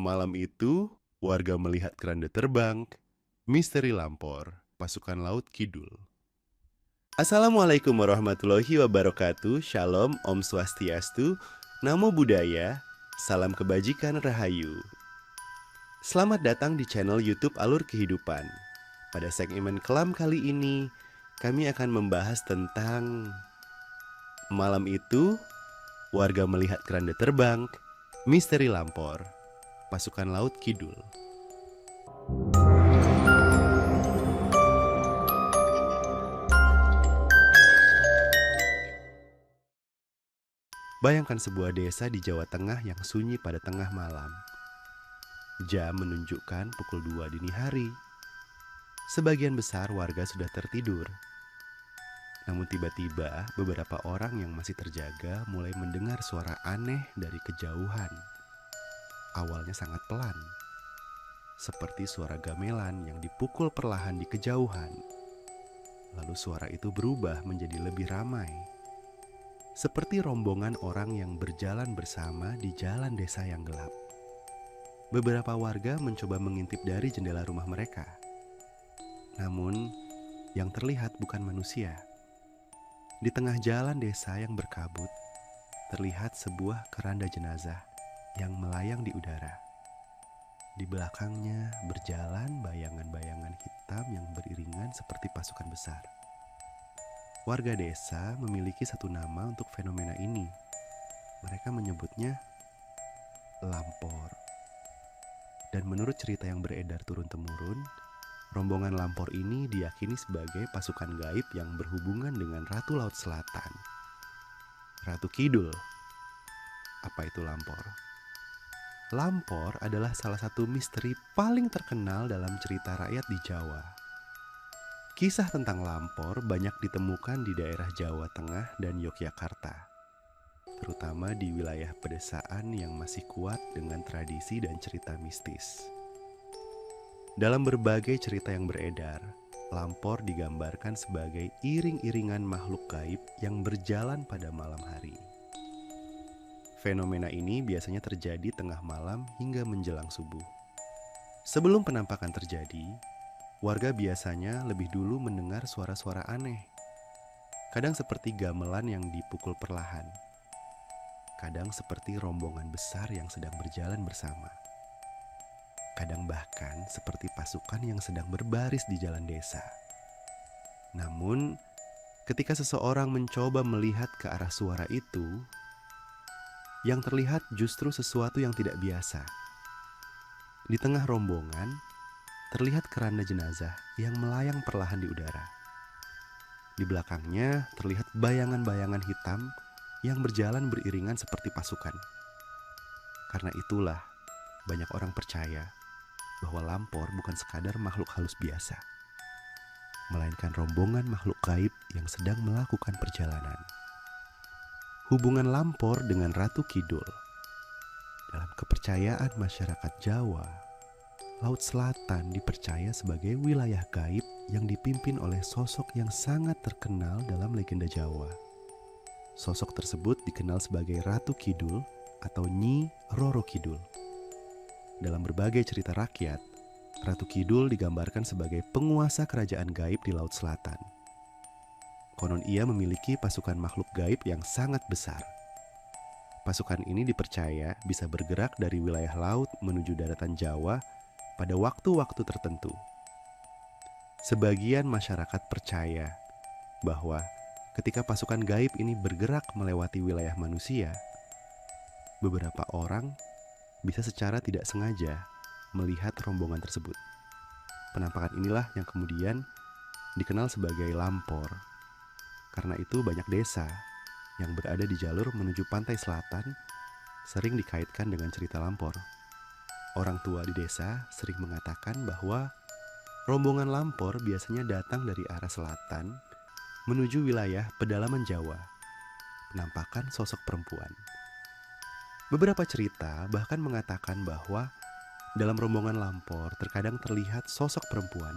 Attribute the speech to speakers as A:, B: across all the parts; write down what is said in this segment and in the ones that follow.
A: Malam itu, warga melihat keranda terbang, misteri Lampor, pasukan Laut Kidul. Assalamualaikum warahmatullahi wabarakatuh. Shalom, Om Swastiastu, Namo Buddhaya, salam kebajikan Rahayu. Selamat datang di channel YouTube Alur Kehidupan. Pada segmen kelam kali ini, kami akan membahas tentang malam itu, warga melihat keranda terbang, misteri Lampor, pasukan Laut Kidul. Bayangkan sebuah desa di Jawa Tengah yang sunyi pada tengah malam. Jam menunjukkan pukul 2 dini hari. Sebagian besar warga sudah tertidur. Namun tiba-tiba beberapa orang yang masih terjaga mulai mendengar suara aneh dari kejauhan. Awalnya sangat pelan, seperti suara gamelan yang dipukul perlahan di kejauhan. Lalu suara itu berubah menjadi lebih ramai, seperti rombongan orang yang berjalan bersama di jalan desa yang gelap. Beberapa warga mencoba mengintip dari jendela rumah mereka. Namun, yang terlihat bukan manusia. Di tengah jalan desa yang berkabut, terlihat sebuah keranda jenazah yang melayang di udara. Di belakangnya berjalan bayangan-bayangan hitam yang beriringan seperti pasukan besar. Warga desa memiliki satu nama untuk fenomena ini. Mereka menyebutnya Lampor. Dan menurut cerita yang beredar turun-temurun, rombongan Lampor ini diyakini sebagai pasukan gaib yang berhubungan dengan Ratu Laut Selatan, Ratu Kidul. Apa itu Lampor? Lampor adalah salah satu misteri paling terkenal dalam cerita rakyat di Jawa. Kisah tentang Lampor banyak ditemukan di daerah Jawa Tengah dan Yogyakarta, terutama di wilayah pedesaan yang masih kuat dengan tradisi dan cerita mistis. Dalam berbagai cerita yang beredar, Lampor digambarkan sebagai iring-iringan makhluk gaib yang berjalan pada malam hari. Fenomena ini biasanya terjadi tengah malam hingga menjelang subuh. Sebelum penampakan terjadi, warga biasanya lebih dulu mendengar suara-suara aneh. Kadang seperti gamelan yang dipukul perlahan. Kadang seperti rombongan besar yang sedang berjalan bersama. Kadang bahkan seperti pasukan yang sedang berbaris di jalan desa. Namun, ketika seseorang mencoba melihat ke arah suara itu, yang terlihat justru sesuatu yang tidak biasa. Di tengah rombongan, terlihat keranda jenazah yang melayang perlahan di udara. Di belakangnya terlihat bayangan-bayangan hitam yang berjalan beriringan seperti pasukan. Karena itulah, banyak orang percaya bahwa Lampor bukan sekadar makhluk halus biasa, melainkan rombongan makhluk gaib yang sedang melakukan perjalanan. Hubungan Lampor dengan Ratu Kidul. Dalam kepercayaan masyarakat Jawa, Laut Selatan dipercaya sebagai wilayah gaib yang dipimpin oleh sosok yang sangat terkenal dalam legenda Jawa. Sosok tersebut dikenal sebagai Ratu Kidul atau Nyi Roro Kidul. Dalam berbagai cerita rakyat, Ratu Kidul digambarkan sebagai penguasa kerajaan gaib di Laut Selatan. Konon ia memiliki pasukan makhluk gaib yang sangat besar. Pasukan ini dipercaya bisa bergerak dari wilayah laut menuju daratan Jawa pada waktu-waktu tertentu. Sebagian masyarakat percaya bahwa ketika pasukan gaib ini bergerak melewati wilayah manusia, beberapa orang bisa secara tidak sengaja melihat rombongan tersebut. Penampakan inilah yang kemudian dikenal sebagai Lampor. Karena itu banyak desa yang berada di jalur menuju pantai selatan sering dikaitkan dengan cerita Lampor. Orang tua di desa sering mengatakan bahwa rombongan Lampor biasanya datang dari arah selatan menuju wilayah pedalaman Jawa. Penampakan sosok perempuan. Beberapa cerita bahkan mengatakan bahwa dalam rombongan Lampor terkadang terlihat sosok perempuan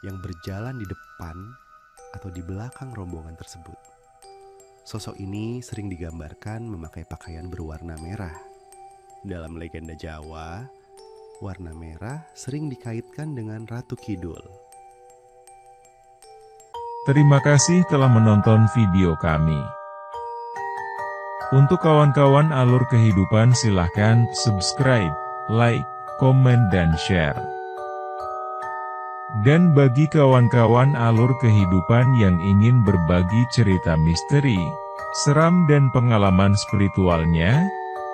A: yang berjalan di depan atau di belakang rombongan tersebut. Sosok ini sering digambarkan memakai pakaian berwarna merah. Dalam legenda Jawa, Warna merah sering dikaitkan dengan Ratu Kidul.
B: Terima kasih telah menonton video kami. Untuk kawan-kawan alur kehidupan silahkan subscribe, like, komen dan share. Dan bagi kawan-kawan alur kehidupan yang ingin berbagi cerita misteri, seram dan pengalaman spiritualnya,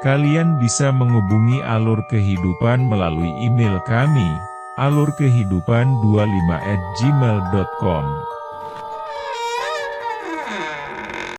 B: kalian bisa menghubungi alur kehidupan melalui email kami, alurkehidupan25@gmail.com.